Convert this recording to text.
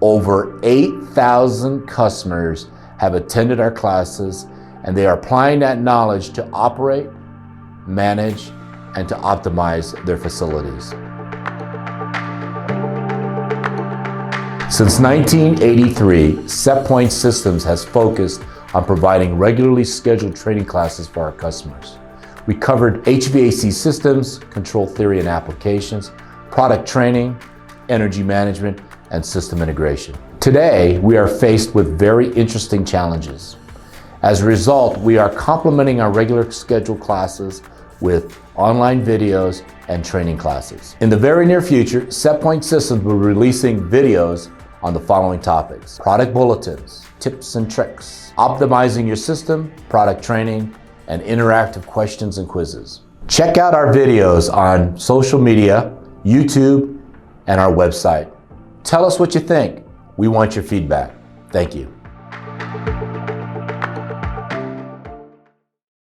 Over 8,000 customers have attended our classes, and they are applying that knowledge to operate, manage, and to optimize their facilities. Since 1983, Setpoint Systems has focused on providing regularly scheduled training classes for our customers. We covered HVAC systems, control theory and applications, product training, energy management, and system integration. Today, we are faced with very interesting challenges. As a result, we are complementing our regular scheduled classes with online videos and training classes. In the very near future, Setpoint Systems will be releasing videos on the following topics: product bulletins, tips and tricks, optimizing your system, product training, and interactive questions and quizzes. Check out our videos on social media, YouTube, and our website. Tell us what you think. We want your feedback. Thank you.